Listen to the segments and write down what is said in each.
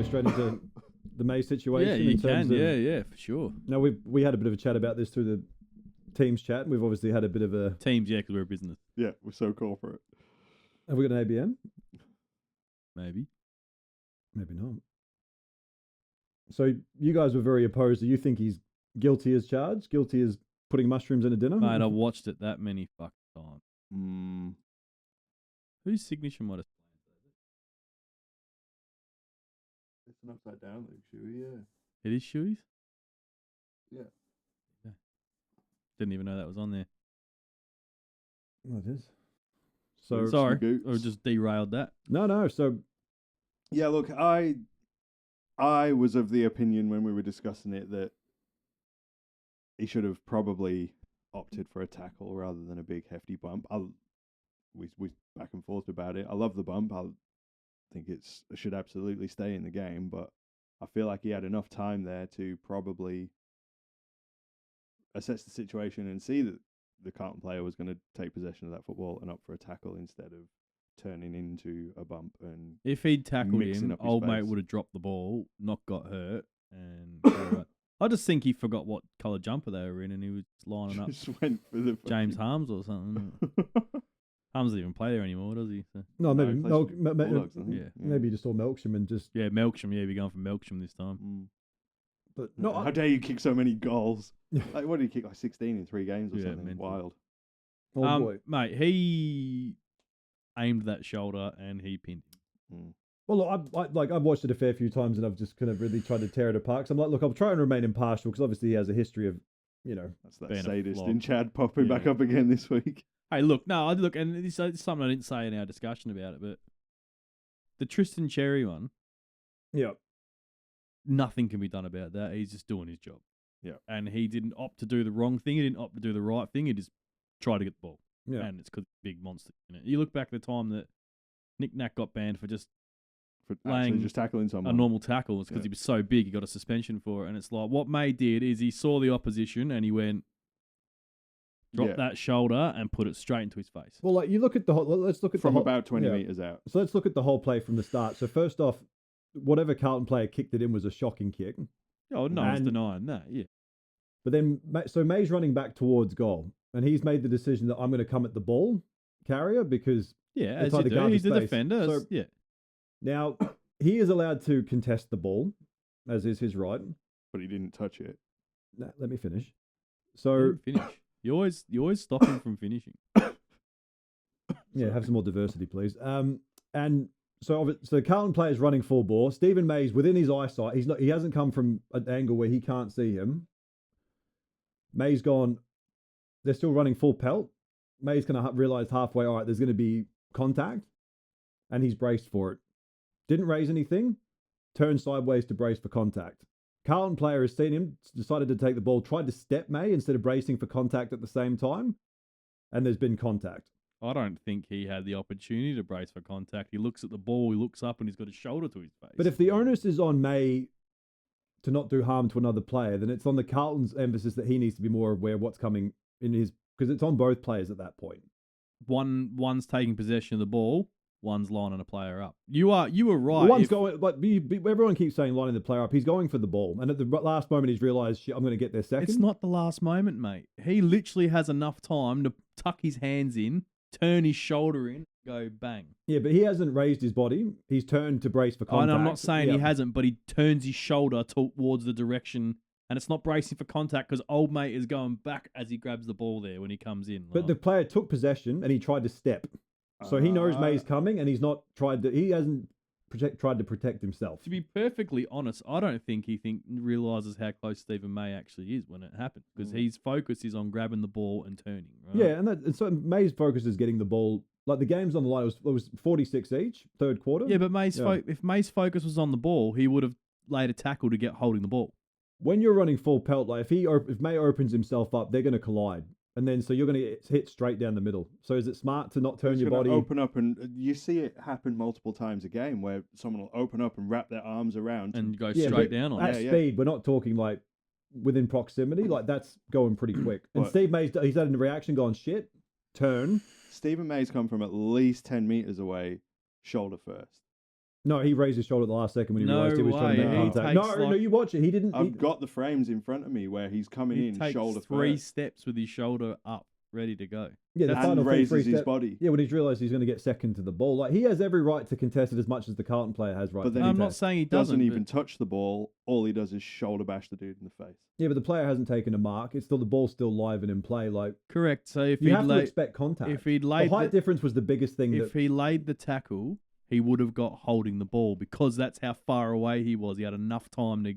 go straight into the May situation? Yeah, you can. Yeah, for sure. Now, we had a bit of a chat about this through the Teams chat, and we've obviously had a bit of a... Teams, yeah, because we're a business. Yeah, we're so corporate. Have we got an ABN? Maybe. Maybe not. So you guys were very opposed. Do you think he's guilty as charged? Guilty as putting mushrooms in a dinner? Mate, I watched it that many fucking times. Whose signature might have... It's an upside down Luke Shuey, yeah. It is Shuey's? Yeah. Didn't even know that was on there. Oh, it is. So Sorry, or just derailed that. No. So yeah, look, I was of the opinion when we were discussing it that he should have probably opted for a tackle rather than a big hefty bump. We back and forth about it. I love the bump. I think it should absolutely stay in the game, but I feel like he had enough time there to probably assess the situation and see that the Carlton player was going to take possession of that football and opt for a tackle instead of turning into a bump. And if he'd tackled mixing him, up his old mate face. would have dropped the ball, not got hurt, and I just think he forgot what colour jumper they were in, and he was lining up just went for the James Harms or something. Harms doesn't even play there anymore, does he? So. no, maybe No, he plays for Bulldogs, doesn't he? Yeah. maybe you just saw Melksham and just. Yeah, Melksham. Yeah, we're going for Melksham this time. But No, how dare you kick so many goals? Like, what did he kick? Like 16 in 3 games or Yeah, something? mental. Wild. Oh boy. Mate, he aimed that shoulder and he pinned him. Well, look, I've watched it a fair few times, and I've just kind of really tried to tear it apart. So I'm like, look, I'll try and remain impartial because obviously he has a history of, That's that being a sadist flop. in Chad popping back Yeah. up again this week. Hey, look, and this is something I didn't say in our discussion about it, but the Tristan Cherry one, yeah. nothing can be done about that. He's just doing his job. Yeah. And he didn't opt to do the wrong thing. He didn't opt to do the right thing. He just tried to get the ball. Yeah. And it's because big monster in it. You look back at the time that Nick Nack got banned for just For Laying actually just tackling a someone. normal tackle. It's because Yeah. he was so big, he got a suspension for it. And it's like, what May did is he saw the opposition and he went, dropped that shoulder and put it straight into his face. Well, like you look at the whole. Let's look at From the whole, about 20 yeah. metres out. So let's look at the whole play from the start. So first off, whatever Carlton player kicked it in was a shocking kick. Oh, no one's And- denying that, yeah. But then, so May's running back towards goal, and he's made the decision that I'm going to come at the ball carrier because Yeah, It's as like you the do. guard He's the space. defender. So- Yeah. now he is allowed to contest the ball, as is his right. But he didn't touch it. Now, let me finish. Let So him finish. You always stop him from finishing. yeah, have some more diversity, please. And so Carlton player's running full bore. Stephen May's within his eyesight. He hasn't come from an angle where he can't see him. May's gone. They're still running full pelt. May's going to realise halfway, all right, there's going to be contact, and he's braced for it. Didn't raise anything. Turned sideways to brace for contact. Carlton player has seen him, decided to take the ball, tried to step May instead of bracing for contact at the same time, and there's been contact. I don't think he had the opportunity to brace for contact. He looks at the ball, he looks up, and he's got his shoulder to his face. But if the onus is on May to not do harm to another player, then it's on the Carlton's emphasis that he needs to be more aware of what's coming in his, because it's on both players at that point. one's taking possession of the ball, one's lining a player up. You were right. One's going, but everyone keeps saying lining the player up. He's going for the ball, and at the last moment, he's realised, shit, I'm going to get there second. It's not the last moment, mate. He literally has enough time to tuck his hands in, turn his shoulder in, go bang. Yeah, but he hasn't raised his body. He's turned to brace for contact. I'm not saying Yeah. he hasn't, but he turns his shoulder towards the direction, and it's not bracing for contact because old mate is going back as he grabs the ball there when he comes in. But the player took possession and he tried to step, so he knows May's coming, and he hasn't tried to protect himself. To be perfectly honest, I don't think he realizes how close Stephen May actually is when it happens because his focus is on grabbing the ball and turning. Right? Yeah, and so May's focus is getting the ball. Like the game's on the line, it was 46 each, third quarter. Yeah, but if May's focus was on the ball, he would have laid a tackle to get holding the ball. When you're running full pelt, like if May opens himself up, they're going to collide, and then so you're going to hit straight down the middle. So is it smart to not turn He's your gonna body? open up, and you see it happen multiple times a game where someone will open up and wrap their arms around And go Yeah, straight but down on at it. speed. We're not talking like within proximity. Like that's going pretty quick. And What? Steve May's he's had a reaction, gone shit, turn. Stephen May's come from at least 10 metres away, shoulder first. No, he raised his shoulder at the last second when he realised he was trying to way. make He contact. takes No, like- you watch it. He didn't. I've got the frames in front of me where he's coming He in takes shoulder 3 first steps with his shoulder up, ready to go. Yeah, the and final raises three his step- body. Yeah, when he's realised he's going to get second to the ball, like he has every right to contest it as much as the Carlton player has right. But to then I'm not contest. saying he Doesn't doesn't even touch the ball. All he does is shoulder bash the dude in the face. Yeah, but the player hasn't taken a mark. It's still the ball's still live and in play. Like Correct. So if you he'd have to laid, expect contact. if he'd the laid height difference was the biggest thing. if he laid the tackle, he would have got holding the ball because that's how far away he was. He had enough time to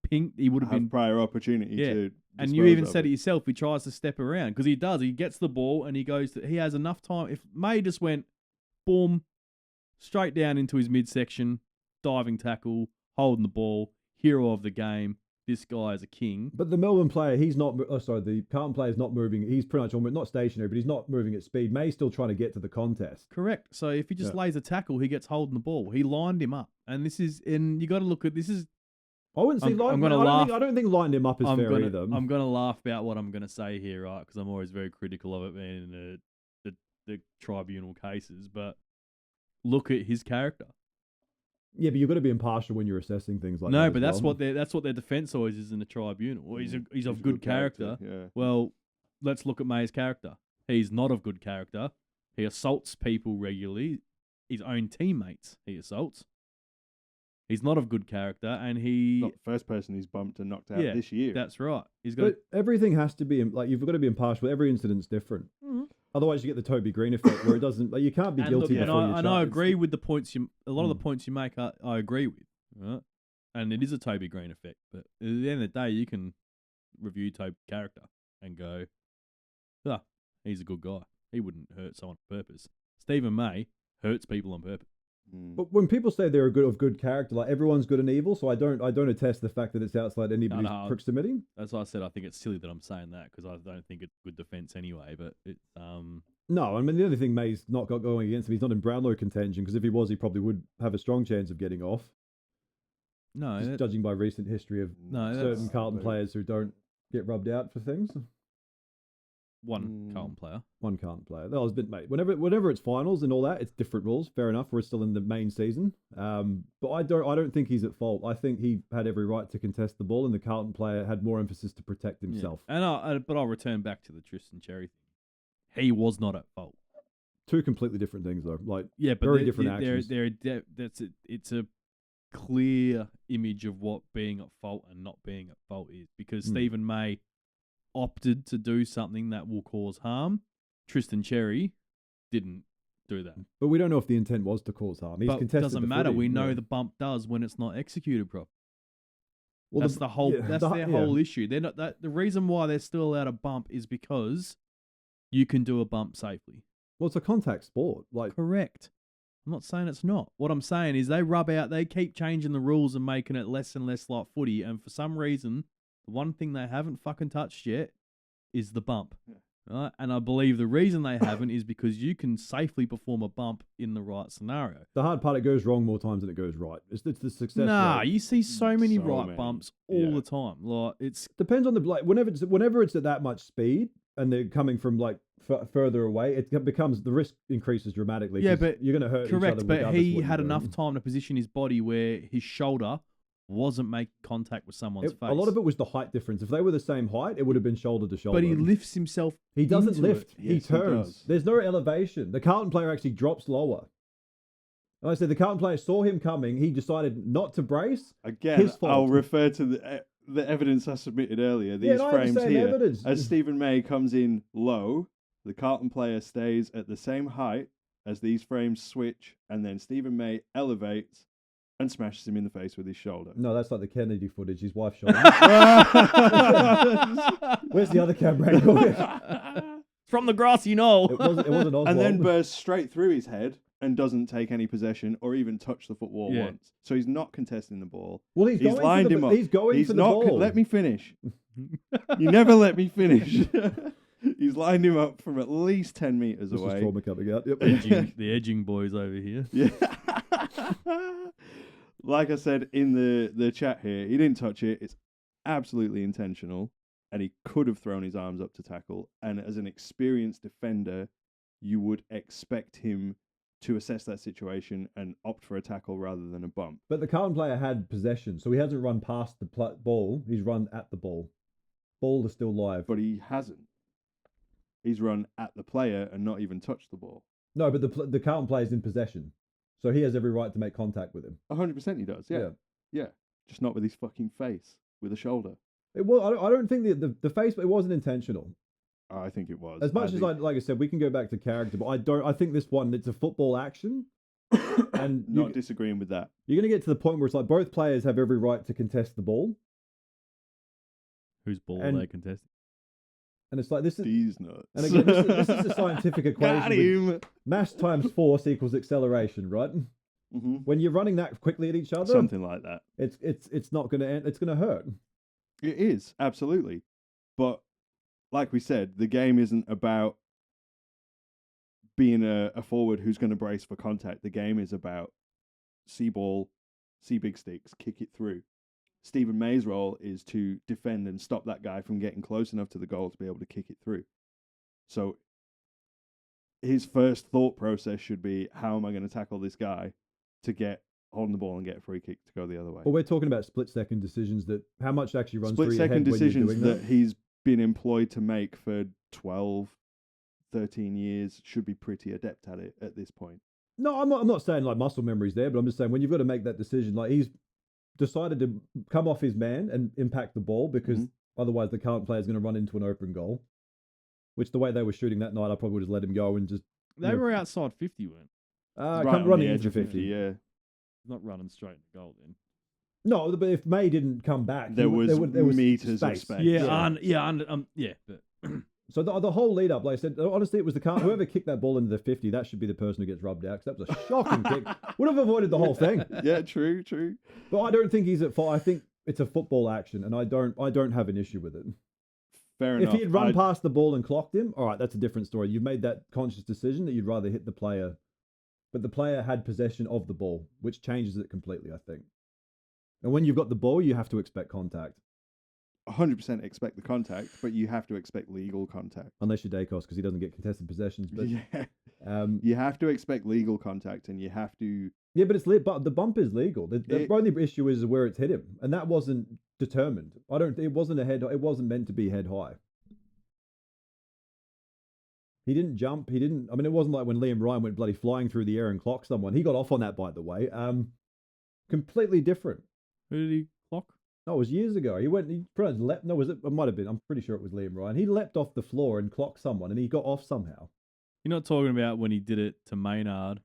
ping. He would have Have been. prior opportunity Yeah. to. And you dispose even of said it yourself. He tries to step around because he does. He gets the ball and he goes. He has enough time. If May just went, boom, straight down into his midsection, diving tackle, holding the ball, hero of the game. This guy is a king. But the Melbourne player, he's not. Oh, sorry, the Carlton player is not moving. He's pretty much almost not stationary, but he's not moving at speed. May's still trying to get to the contest. Correct. So if he just Yeah. lays a tackle, he gets holding the ball. He lined him up, and you got to look at this is. I wouldn't say. I'm gonna I don't think lined him up is fair either. I'm gonna laugh about what I'm gonna say here, right? Because I'm always very critical of it being in the tribunal cases. But look at his character. Yeah, but you've got to be impartial when you're assessing things like that. No, as but that's well. what their defense always is in the tribunal. Well, he's of good character. Yeah. Well, let's look at May's character. He's not of good character. He assaults people regularly. His own teammates he assaults. He's not of good character, and Not the first person he's bumped and knocked out Yeah, this year. that's right. He's got. But everything has to be like you've got to be impartial. Every incident's different. Mhm. Otherwise, you get the Toby Green effect where it doesn't. Like you can't be And guilty look, before and you're I charged. agree with the points a lot of the Mm. points you make. I agree with, right? And it is a Toby Green effect. But at the end of the day, you can review Toby's character and go, "Ah, he's a good guy. He wouldn't hurt someone on purpose." Stephen May hurts people on purpose. But when people say they're of good character, like everyone's good and evil, so I don't attest the fact that it's outside anybody's No. proximity. That's why I said I think it's silly that I'm saying that because I don't think it's good defense anyway. But it's No, I mean the only thing May's not got going against him, he's not in Brownlow contention because if he was, he probably would have a strong chance of getting off. no, Just judging by recent history of no, certain that's Carlton players who don't get rubbed out for things. one Mm. Carlton player. One Carlton player. That was a bit, mate. Whenever it's finals and all that, it's different rules. Fair enough. We're still in the main season. But I don't think he's at fault. I think he had every right to contest the ball, and the Carlton player had more emphasis to protect himself. Yeah. And but I'll return back to the Tristan Cherry thing. He was not at fault. Two completely different things, though. Like Yeah, but very different actions. It's a clear image of what being at fault and not being at fault is because Stephen May opted to do something that will cause harm. Tristan Cherry didn't do that. But we don't know if the intent was to cause harm. He's But it contested doesn't the matter. footy, We know yeah. the bump does when it's not executed properly. Well, That's the whole. yeah, That's their whole issue. They're not that. The reason why they're still allowed a bump is because you can do a bump safely. Well, it's a contact sport. Like Correct. I'm not saying it's not. What I'm saying is they keep changing the rules and making it less and less like footy. And for some reason, the one thing they haven't fucking touched yet is the bump. Yeah. Right? And I believe the reason they haven't is because you can safely perform a bump in the right scenario. the hard part, it goes wrong more times than it goes right. It's the success Nah, rate. you see so many So right many. bumps all Yeah. the time. Like it's Depends on the like whenever it's at that much speed and they're coming from like further away, it becomes the risk increases dramatically. Yeah, 'cause but you're going to hurt each other correct, but regardless of he what had you're enough doing. time to position his body where his shoulder wasn't making contact with someone's face. A lot of it was the height difference. If they were the same height, it would have been shoulder to shoulder. But he lifts himself. He doesn't into lift. it. He Yes, he turns. does. There's no elevation. The Carlton player actually drops lower. Like I said, the Carlton player saw him coming. He decided not to brace. Again, His fault. I'll refer to the evidence I submitted earlier. These Yeah, no, I frames understand here. evidence. As Stephen May comes in low, the Carlton player stays at the same height as these frames switch, and then Stephen May elevates and smashes him in the face with his shoulder. No, that's like the Kennedy footage. His wife shot him. Where's the other camera angle? From the grassy knoll. It wasn't Oswald. And then bursts straight through his head and doesn't take any possession or even touch the football Yeah. once. So he's not contesting the ball. well, he's going lined for the, him up. He's going He's for the not. ball. Let me finish. You never let me finish. He's lined him up from at least 10 meters This is away. trauma coming out. Yep. The edging boys over here. Yeah. Like I said in the chat here, he didn't touch it. It's absolutely intentional. And he could have thrown his arms up to tackle. And as an experienced defender, you would expect him to assess that situation and opt for a tackle rather than a bump. But the Carlton player had possession, so he hasn't run past the ball. He's run at the ball. Ball is still live. But he hasn't. He's run at the player and not even touched the ball. No, but the Carlton player is in possession, so he has every right to make contact with him. 100% he does. Yeah. Just not with his fucking face, with a shoulder. I don't think the face, it wasn't intentional. I think it was. As much as like I said, we can go back to character, but I think this one, it's a football action. And not disagreeing with that. You're going to get to the point where it's like both players have every right to contest the ball. Whose ball are they contesting? And it's like, this is... These nuts. And again, this is a scientific equation. Got him. Mass times force equals acceleration, right? Mm-hmm. When you're running that quickly at each other... Something like that. It's not going to end. It's going to hurt. It is, absolutely. But like we said, the game isn't about being a forward who's going to brace for contact. The game is about see ball, see big sticks, kick it through. Stephen May's role is to defend and stop that guy from getting close enough to the goal to be able to kick it through. So his first thought process should be, how am I going to tackle this guy to get holding the ball and get a free kick to go the other way? Well, we're talking about split-second decisions that how much actually runs through your head split-second when you're doing decisions that he's been employed to make for 12, 13 years, should be pretty adept at it at this point. No, I'm not saying like muscle memory's there, but I'm just saying when you've got to make that decision, like he's decided to come off his man and impact the ball because otherwise the current player is going to run into an open goal. Which the way they were shooting that night, I probably would have let him go and just... They were outside 50, weren't Right come on running the into edge of 50, yeah. Not running straight into goal then. No, but if May didn't come back... There was meters of space. Yeah, but... So the whole lead up, like I said, honestly, it was whoever kicked that ball into the 50, that should be the person who gets rubbed out, because that was a shocking kick. Would have avoided the whole thing. Yeah, true. But I don't think he's at fault. I think it's a football action, and I don't have an issue with it. Fair enough. If he had run past the ball and clocked him, all right, that's a different story. You've made that conscious decision that you'd rather hit the player, but the player had possession of the ball, which changes it completely, I think. And when you've got the ball, you have to expect contact. 100% expect the contact, but you have to expect legal contact. Unless you're Dacos, because he doesn't get contested possessions. But yeah. You have to expect legal contact, and you have to... Yeah, but but the bump is legal. The only issue is where it's hit him, and that wasn't determined. It wasn't it wasn't meant to be head high. He didn't jump. I mean, it wasn't like when Liam Ryan went bloody flying through the air and clocked someone. He got off on that, by the way. Completely different. Who did he clock? No, it was years ago. He pretty much leapt. No, was it? It might have been. I'm pretty sure it was Liam Ryan. He leapt off the floor and clocked someone, and he got off somehow. You're not talking about when he did it to Maynard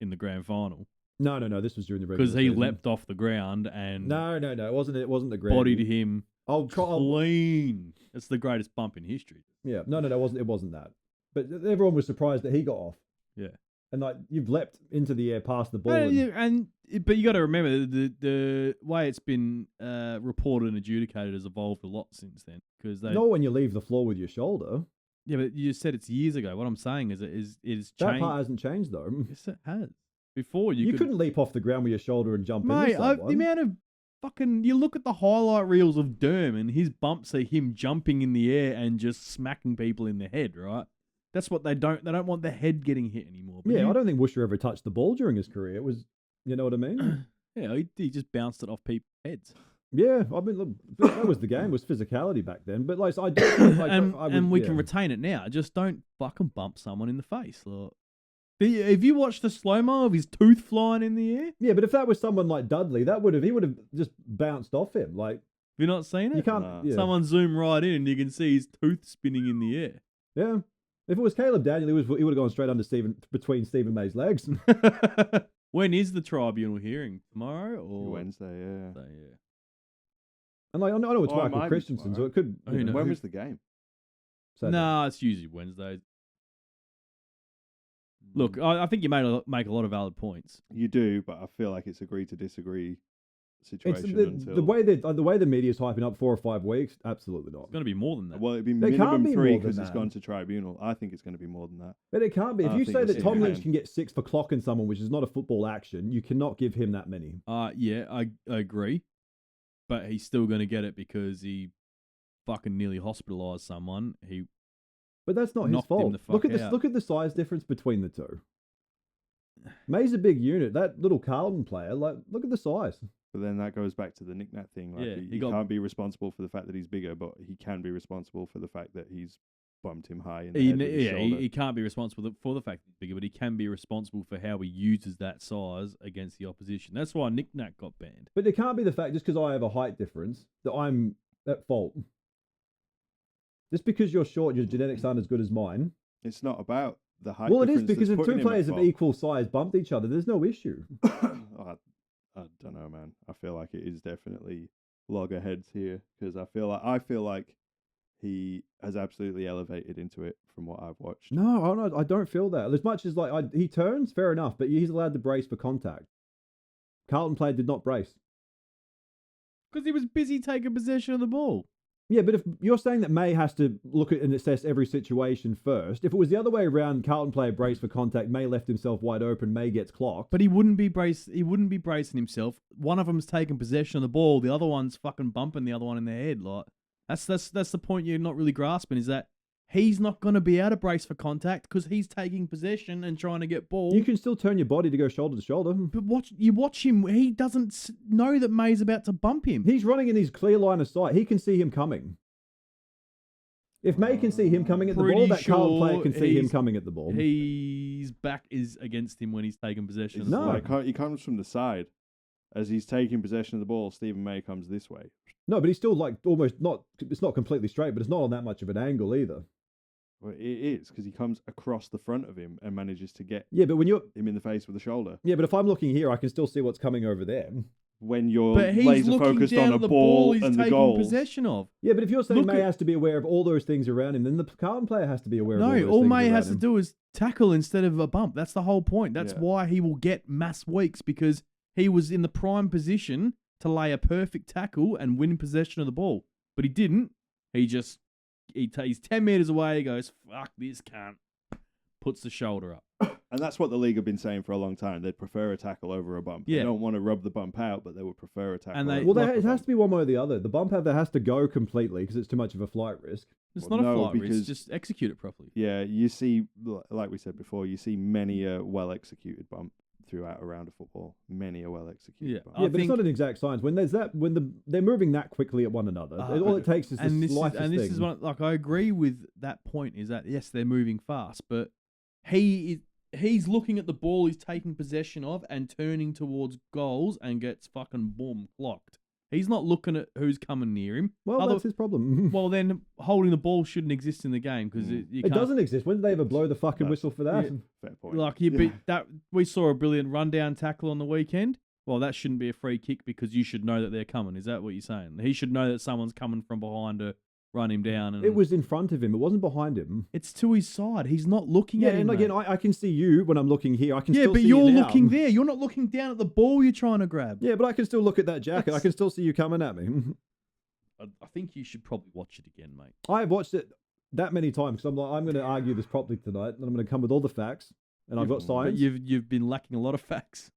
in the grand final? No. This was during the regular because he season. leapt off the ground and no. It wasn't the grand. Bodied him. Clean. It's the greatest bump in history. Yeah. No. It wasn't that. But everyone was surprised that he got off. Yeah. And like you've leapt into the air past the ball. But you got to remember the way it's been reported and adjudicated has evolved a lot since then. Because not when you leave the floor with your shoulder. Yeah, but you said it's years ago. What I'm saying is it is changed. That part hasn't changed though. Yes, it has. Before you couldn't leap off the ground with your shoulder and jump into someone. The amount of fucking... You look at the highlight reels of Derm and his bumps are him jumping in the air and just smacking people in the head, right? That's what they don't want the head getting hit anymore. But I don't think Woosher ever touched the ball during his career. It was, you know what I mean? Yeah, he just bounced it off people's heads. Yeah, I mean, look, that was the game. It was physicality back then. But like, I do, like, and we can retain it now. Just don't fucking bump someone in the face. Look. Have you watched the slow-mo of his tooth flying in the air? Yeah, but if that was someone like Dudley, he would have just bounced off him. Like, have you not seen it? You can't. No. Yeah. Someone zoom right in and you can see his tooth spinning in the air. Yeah. If it was Caleb Daniel, he would have gone straight under between Stephen May's legs. When is the tribunal hearing? Tomorrow or Wednesday? Yeah. Yeah. And like I know it's It Michael might be Christensen, so tomorrow. it could. Who knows? When was the game? Saturday. No, it's usually Wednesdays. Look, I think you make a lot of valid points. You do, but I feel like it's agree to disagree situation It's until the way the media's hyping up 4 or 5 weeks. Absolutely not. It's going to be more than that. Well, it'd be They can't minimum be 3 more because than it's that. gone to tribunal. I think it's going to be more than that. But it can't be. If I you think say it's that in Tom your Lynch hand. can get 6 for clocking someone, which is not a football action, you cannot give him that many. Yeah, I agree. But he's still going to get it because he fucking nearly hospitalised someone. He But that's not his knocked him fault. the fuck Look at out. Look at the size difference between the two. May's a big unit. That little Carlton player, like, look at the size. But then that goes back to the knick-knack thing. Like, Yeah, he can't be responsible for the fact that he's bigger, but he can be responsible for the fact that he's bumped him high in the head with his shoulder. He can't be responsible for the fact that he's bigger, but he can be responsible for how he uses that size against the opposition. That's why knick-knack got banned. But it can't be the fact just because I have a height difference that I'm at fault. Just because you're short, your genetics aren't as good as mine. It's not about the height. Well, it is difference because that's if putting two him at players of fault. equal size bumped each other, there's no issue. I don't know, man. I feel like it is definitely loggerheads here because I feel like he has absolutely elevated into it from what I've watched. No, I don't feel that. As much as like he turns, fair enough, but he's allowed to brace for contact. Carlton player did not brace. Because he was busy taking possession of the ball. Yeah, but if you're saying that May has to look at and assess every situation first, if it was the other way around, Carlton player braced for contact, May left himself wide open, May gets clocked. But he wouldn't be bracing himself. One of them's taking possession of the ball, the other one's fucking bumping the other one in their head. Like that's the point you're not really grasping, is that he's not going to be able to brace for contact because he's taking possession and trying to get ball. You can still turn your body to go shoulder to shoulder. But watch him. He doesn't know that May's about to bump him. He's running in his clear line of sight. He can see him coming. If May can see him coming at the ball, that Carlton player can see him coming at the ball. His back is against him when he's taking possession of the ball. Like, he comes from the side. As he's taking possession of the ball, Stephen May comes this way. No, but he's still like almost not, it's not completely straight, but it's not on that much of an angle either. Well, it is because he comes across the front of him and manages to get but when you're him in the face with the shoulder. Yeah, but if I'm looking here, I can still see what's coming over there. When you're But he's laser looking focused down on a at the ball he's and the taking goals. possession of. Yeah, but if you're saying Look May at- has to be aware of all those things around him, then the Carlton player has to be aware of all those No, things all May around has to him. do is tackle instead of a bump. That's the whole point. That's Yeah. why he will get mass weeks, because he was in the prime position to lay a perfect tackle and win possession of the ball. But he didn't. He's 10 metres away, he goes, fuck this cunt. Puts the shoulder up. And that's what the league have been saying for a long time. They'd prefer a tackle over a bump. Yeah. They don't want to rub the bump out, but they would prefer a tackle. And they- over Well, a it has bump. to be one way or the other. The bump out there has to go completely because it's too much of a flight risk. It's Well, not a no, flight risk, because- just execute it properly. Yeah, you see, like we said before, you see many a well-executed bump throughout a round of football. Many a well-executed Yeah. bump. Yeah, I but it's not an exact science. When they're moving that quickly at one another, all it takes is the slightest thing. This is what, like, I agree with that point, is that yes, they're moving fast, but he's looking at the ball he's taking possession of and turning towards goals and gets fucking boom clocked. He's not looking at who's coming near him. Well, that's his problem. Well, then holding the ball shouldn't exist in the game because It doesn't exist. When did they ever blow the fucking whistle for that? Fair point. Like we saw a brilliant rundown tackle on the weekend. Well, that shouldn't be a free kick because you should know that they're coming. Is that what you're saying? He should know that someone's coming from behind to run him down. And It was in front of him. It wasn't behind him. It's to his side. He's not looking at him. And again, mate. I can see you when I'm looking here. I can still but see you're you now. looking there. You're not looking down at the ball you're trying to grab. Yeah, but I can still look at that jacket. I can still see you coming at me. I think you should probably watch it again, mate. I've watched it that many times because I'm going to argue this properly tonight, and I'm going to come with all the facts, and I've got But science. you've been lacking a lot of facts.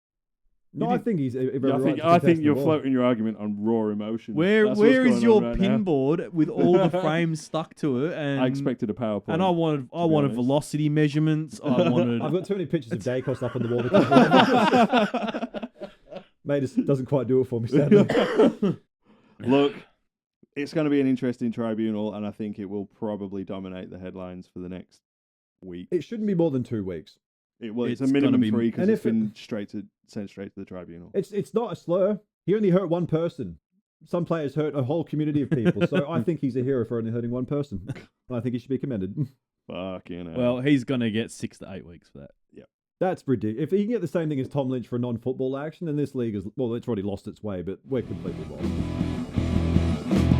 No, I think he's. I think you're floating your argument on raw emotion. Where That's what's is going your on right now. pinboard with all the frames stuck to it? And I expected a PowerPoint. And I wanted honest. velocity measurements. I wanted. I've got too many pictures of Dacos up on the wall. To Mate, it doesn't quite do it for me, sadly. Look, it's going to be an interesting tribunal, and I think it will probably dominate the headlines for the next week. It shouldn't be more than 2 weeks. It's a It's minimum gonna be- 3 because and it's if it- been sent straight to the tribunal. It's not a slur. He only hurt one person. Some players hurt a whole community of people. So I think he's a hero for only hurting one person. I think he should be commended. Fucking hell. Well, he's gonna get 6 to 8 weeks for that. That's ridiculous. If he can get the same thing as Tom Lynch for non-football action, then this league is, well, it's already lost its way, but we're completely wrong.